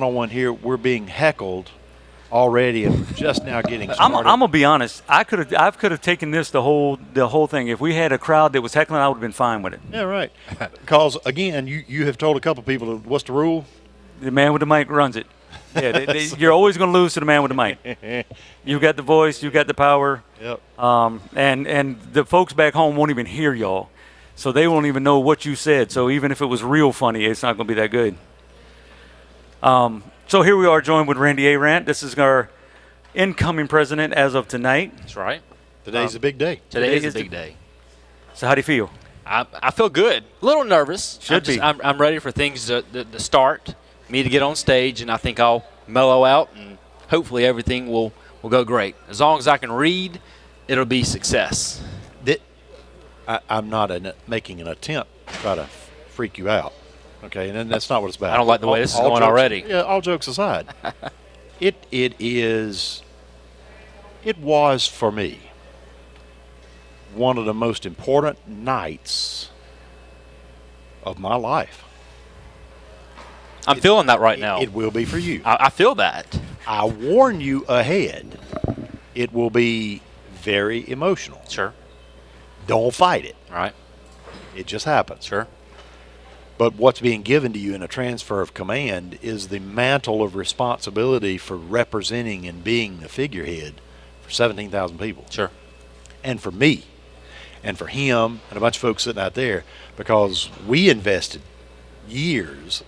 one here, we're being heckled already and we're just now getting I'm started. gonna be honest. I could have taken this the whole thing. If we had a crowd that was heckling, I would have been fine with it. Yeah, right. Because again, you have told a couple people, what's the rule? The man with the mic runs it. Yeah, you're always going to lose to the man with the mic. You got the voice, you got the power. Yep. And the folks back home won't even hear y'all, so they won't even know what you said. So even if it was real funny, it's not going to be that good. So here we are, joined with Randy Arant. This is our incoming president as of tonight. That's right. Today's a big day. Today is a big day. So how do you feel? I feel good. A little nervous. Should be. I'm ready for things to start, me to get on stage, and I think I'll mellow out, and hopefully everything will go great. As long as I can read, it'll be success. I'm not making an attempt to try to freak you out, okay? And that's not what it's about. I don't like the way this is going already. Yeah, all jokes aside, it was for me one of the most important nights of my life. I'm feeling that right now. It will be for you. I feel that. I warn you ahead, it will be very emotional. Sure. Don't fight it. Right. It just happens. Sure. But what's being given to you in a transfer of command is the mantle of responsibility for representing and being the figurehead for 17,000 people. Sure. And for me, and for him, and a bunch of folks sitting out there, because we invested years,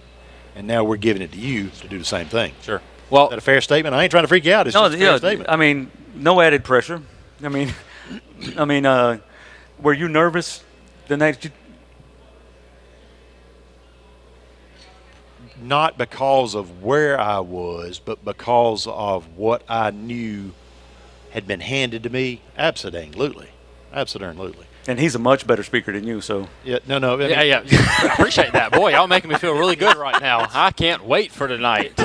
and now we're giving it to you to do the same thing. Sure. Well, Is that a fair statement? I ain't trying to freak you out. It's just a fair statement. I mean, no added pressure. I mean, were you nervous the night you? Not because of where I was, but because of what I knew had been handed to me. Absolutely. Absolutely. And he's a much better speaker than you, so. Yeah, no. I mean, yeah. I appreciate that. Boy, y'all making me feel really good right now. I can't wait for tonight.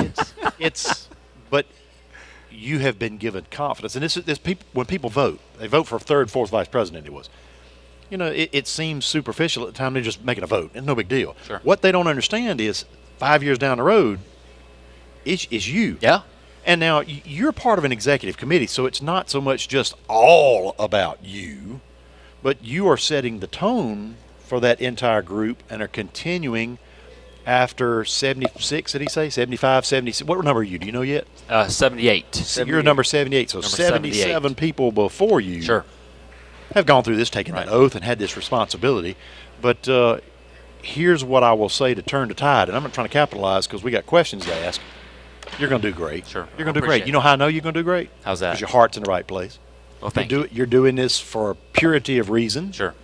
But you have been given confidence. And this people, when people vote, they vote for third, fourth vice president, it was. You know, it seems superficial at the time they're just making a vote. It's no big deal. Sure. What they don't understand is 5 years down the road, is you. Yeah. And now you're part of an executive committee, so it's not so much just all about you, but you are setting the tone for that entire group and are continuing after 76, did he say? 75, 76. What number are you? Do you know yet? 78. You're number 78, so Number 77 78. people before you Sure. have gone through this, taken that oath, and had this responsibility. But here's what I will say to turn the tide, and I'm not trying to capitalize because we got questions to ask. You're going to do great. Sure. You're going to do great. You know how I know you're going to do great? How's that? Because your heart's in the right place. Well, thank you. You're doing this for purity of reason. Sure.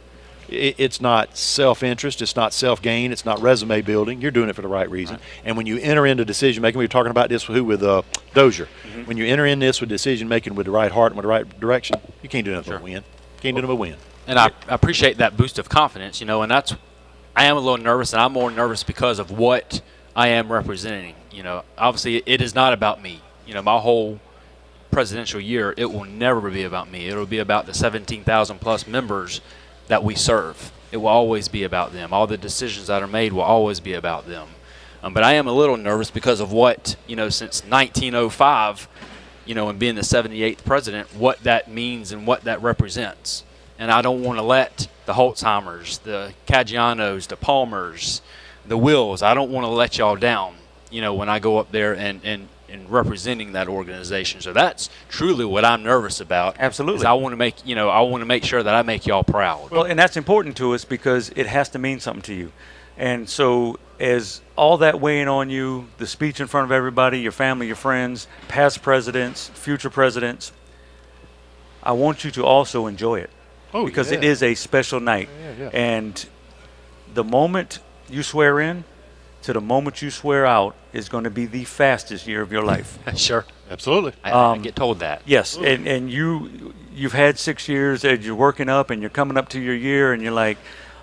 It's not self-interest. It's not self-gain. It's not resume building. You're doing it for the right reason. Right. And when you enter into decision-making, we were talking about this with Dozier. Mm-hmm. When you enter in this with decision-making with the right heart and with the right direction, you can't do nothing but win. Can't do nothing but win. And I appreciate that boost of confidence, and I am a little nervous, and I'm more nervous because of what I am representing. Obviously it is not about me. My whole presidential year, it will never be about me. It'll be about the 17,000 plus members that we serve. It will always be about them. All the decisions that are made will always be about them. But I am a little nervous because of what, since 1905, and being the 78th president, what that means and what that represents. And I don't want to let the Holtzheimers, the Caggianos, the Palmers, the Wills, I don't want to let y'all down, when I go up there and representing that organization. So that's truly what I'm nervous about. Absolutely. I want to make sure that I make y'all proud. Well, and that's important to us because it has to mean something to you. And so as all that weighing on you, the speech in front of everybody, your family, your friends, past presidents, future presidents, I want you to also enjoy it. Oh, because yeah. it is a special night. Yeah. And the moment you swear in to the moment you swear out is going to be the fastest year of your life. Sure. Absolutely. I get told that. Yes, and you've had 6 years as you're working up and you're coming up to your year and you're like,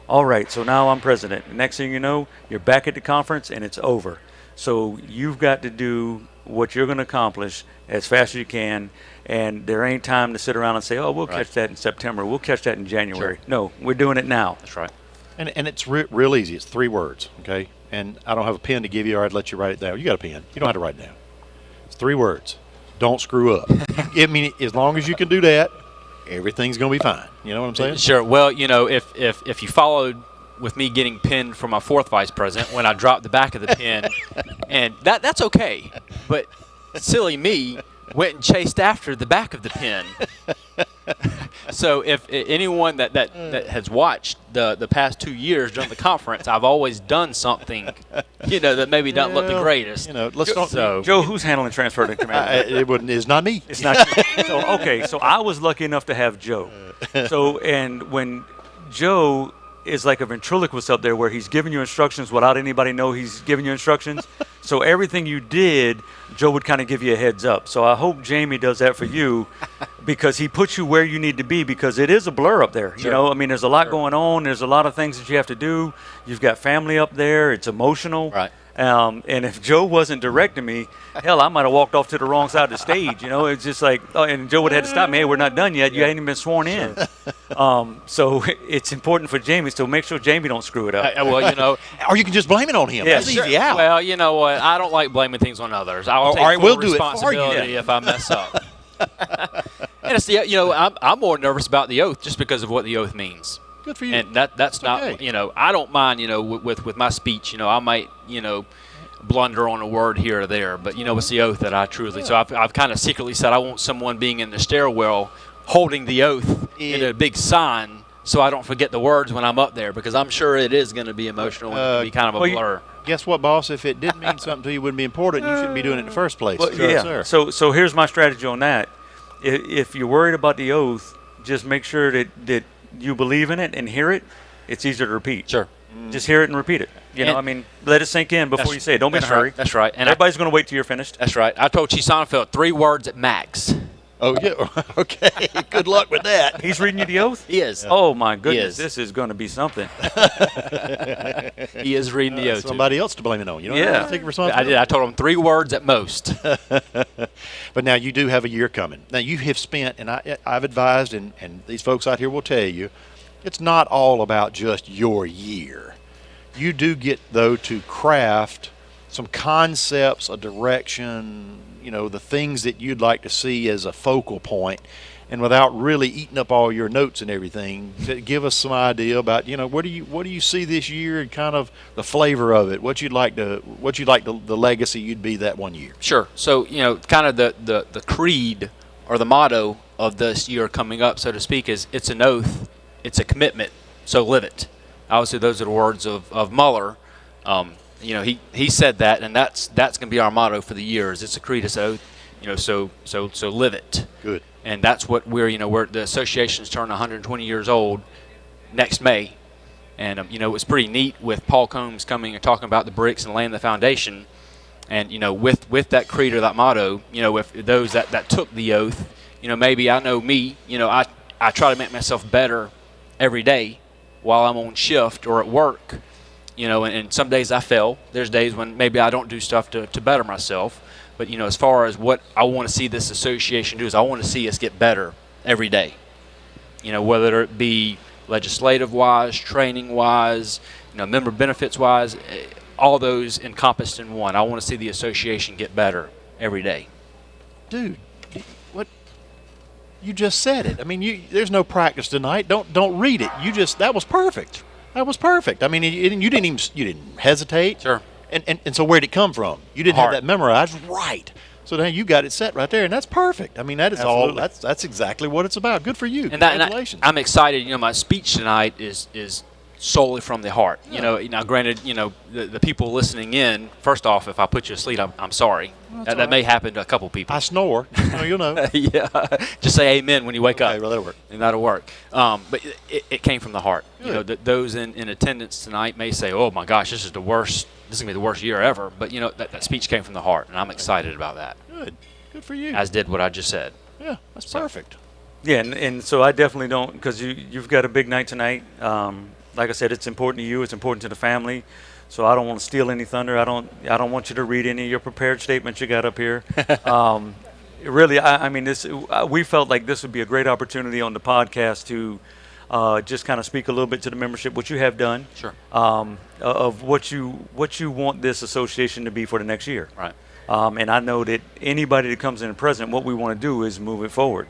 all right, so now I'm president. The next thing you know, you're back at the conference and it's over. So you've got to do what you're going to accomplish as fast as you can, and there ain't time to sit around and say, oh, we'll catch that in September, we'll catch that in January. Sure. No, we're doing it now. That's right. And it's real easy. It's 3 words, okay? and I don't have a pen to give you, or I'd let you write it down. You got a pen. You don't have to write it down. It's 3 words. Don't screw up. I mean, as long as you can do that, everything's going to be fine. You know what I'm saying? Sure. Well, if you followed with me getting pinned for my 4th vice president when I dropped the back of the pen, and that's okay. But silly me went and chased after the back of the pen. So if anyone that has watched the past 2 years during the conference, I've always done something, that maybe doesn't look the greatest. Let's don't. So, Joe, who's handling transfer to command? It's not me. It's not you. So I was lucky enough to have Joe. And when Joe is like a ventriloquist up there where he's giving you instructions without anybody know he's giving you instructions. So everything you did, Joe would kind of give you a heads up. So I hope Jamie does that for you because he puts you where you need to be because it is a blur up there. Sure. There's a lot going on. There's a lot of things that you have to do. You've got family up there. It's emotional. Right. And if Joe wasn't directing me, hell, I might have walked off to the wrong side of the stage. It's just like, and Joe would have had to stop me. Hey, we're not done yet. You ain't even been sworn in. So it's important for Jamie. So make sure Jamie don't screw it up. Or you can just blame it on him. Yeah, That's easy out. Well, you know what? I don't like blaming things on others. I'll take all right, full we'll do it for you responsibility then. if I mess up. And it's I'm more nervous about the oath just because of what the oath means. Good for you. And that's not, okay. I don't mind, with my speech, I might, blunder on a word here or there, but it's the oath that I truly. So I've kind of secretly said I want someone being in the stairwell holding the oath in a big sign, so I don't forget the words when I'm up there, because I'm sure it is going to be emotional and it'll be kind of a blur. Guess what, boss? If it didn't mean something to you, it wouldn't be important. You shouldn't be doing it in the first place. Well, yeah. Sir. So here's my strategy on that. If you're worried about the oath, just make sure that you believe in it and hear it. It's easier to repeat. Sure. Just hear it and repeat it. Let it sink in before you say it. Don't be in a hurry. That's right. And everybody's going to wait till you're finished. That's right. I told Chief Sonnenfeld 3 words at max. Oh, yeah. Okay. Good luck with that. He's reading you the oath? He is. Oh, my goodness. He is. This is going to be something. He is reading the oath. Somebody else to blame it on. You don't Yeah. have to take responsibility. I told him 3 words at most. But now you do have a year coming. Now you have spent, and I've advised, and these folks out here will tell you, it's not all about just your year. You do get, though, to craft some concepts, a direction, the things that you'd like to see as a focal point, and without really eating up all your notes and everything, to give us some idea about, what do you see this year and kind of the flavor of it, what you'd like the legacy you'd be that one year. Sure. So, kind of the creed or the motto of this year coming up, so to speak, is it's an oath, it's a commitment, so live it. Obviously, those are the words of Mueller. He said that, and that's going to be our motto for the year. Is it's a creed, it's an oath. So live it. Good. And that's what we're the association's turning 120 years old next May, and it was pretty neat with Paul Combs coming and talking about the bricks and laying the foundation, and with that creed or that motto, if those that took the oath, maybe I know me, I try to make myself better every day while I'm on shift or at work, and some days I fail. There's days when maybe I don't do stuff to better myself. But, as far as what I want to see this association do is I want to see us get better every day. Whether it be legislative-wise, training-wise, member benefits-wise, all those encompassed in one. I want to see the association get better every day. Dude, what? You just said it. I mean, there's no practice tonight. Don't read it. That was perfect. That was perfect. I mean, you didn't hesitate. Sure. And so where'd it come from? You didn't Heart. have that memorized, right? So now you got it set right there, and that's perfect. I mean, that is Absolutely. all. That's exactly what it's about. Good for you. And Congratulations. I'm excited. My speech tonight is solely from the heart. Yeah. Now granted, the people listening in. First off, if I put you to sleep, I'm sorry. That may happen to a couple people. I snore. You'll know. Yeah. Just say amen when you wake up. Okay, well, that'll work. And that'll work. But it came from the heart. Good. Those in attendance tonight may say, "Oh my gosh, this is the worst. This is gonna be the worst year ever." But that speech came from the heart, and I'm excited about that. Good for you. As did what I just said. Yeah, that's perfect. Yeah, and so I definitely don't, because you've got a big night tonight. Like I said, it's important to you. It's important to the family. So I don't want to steal any thunder. I don't want you to read any of your prepared statements you got up here. Really, I mean, we felt like this would be a great opportunity on the podcast to just kind of speak a little bit to the membership, what you have done, Sure. Of what you want this association to be for the next year. Right. And I know that anybody that comes in as president, what we want to do is move it forward.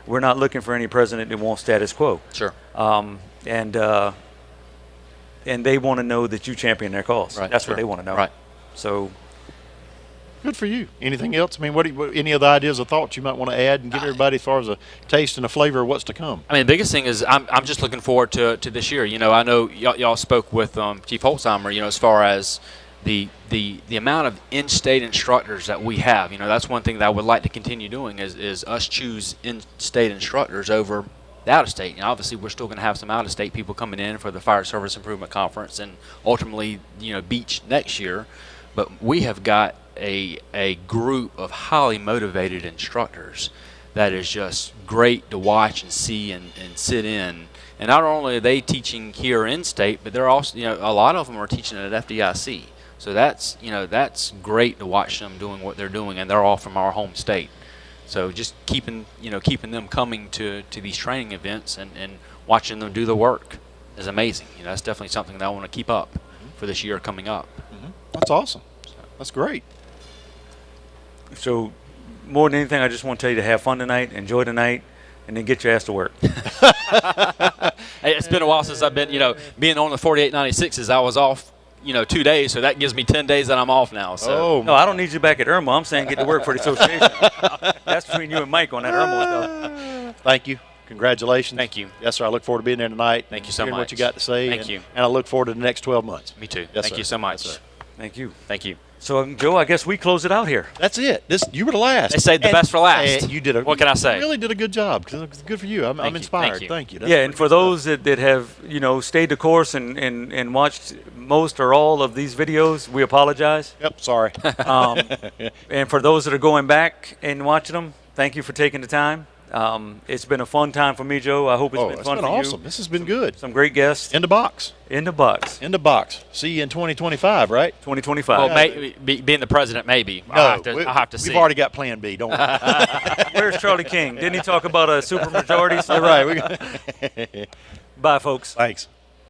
We're not looking for any president that wants status quo. Sure. And they want to know that you champion their cause. Right. That's Sure. what they want to know. Right. So Good for you. Anything else? I mean, what any other ideas or thoughts you might want to add and give everybody as far as a taste and a flavor of what's to come? I mean, the biggest thing is I'm just looking forward to this year. You know, I know y'all spoke with Chief Holzheimer, you know, as far as the amount of in-state instructors that we have. You know, that's one thing that I would like to continue doing is us choose in-state instructors over the out-of-state. And obviously, we're still going to have some out-of-state people coming in for the Fire Service Improvement Conference and ultimately, you know, Beach next year. But we have got a group of highly motivated instructors that is just great to watch and see and sit in. And not only are they teaching here in state, but they're also, you know, a lot of them are teaching at FDIC. So that's, you know, that's great to watch them doing what they're doing, and they're all from our home state. So just keeping them coming to these training events and watching them do the work is amazing. You know, that's definitely something that I want to keep up for this year coming up. That's awesome. That's great. So, more than anything, I just want to tell you to have fun tonight, enjoy the night, and then get your ass to work. Hey, it's been a while since I've been, you know, being on the 4896s. I was off, you know, 2 days, so that gives me 10 days that I'm off now. So. No, I don't need you back at Irma. I'm saying get to work for the association. That's between you and Mike on that Irma stuff. Thank you. Congratulations. Thank you. Yes, sir. I look forward to being there tonight. Thank you so hearing much. what you got to say. Thank you. And I look forward to the next 12 months. Me too. Yes, Thank sir. you so much. Yes, sir. Thank you. Thank you. So, Joe, I guess we close it out here. That's it. You were the last. They saved the best for last. And you did What can I say? You really did a good job. It's good for you. I'm Thank you. inspired. Thank you. Thank you. That's Yeah, and pretty for good those that have, you know, stayed the course and watched most or all of these videos, we apologize. stuff. Yep. Sorry. And for those that are going back and watching them, thank you for taking the time. It's been a fun time for me, Joe. I hope it's been It's fun been for awesome. you. This has been good. Some great guests In the box. in the box. In the box. See you in 2025, right? 2025. Well, being the president, maybe. I'll have to see. We've already got Plan B. Don't worry. Where's Charlie King? Didn't he talk about a supermajority? All right. Bye, folks. Thanks.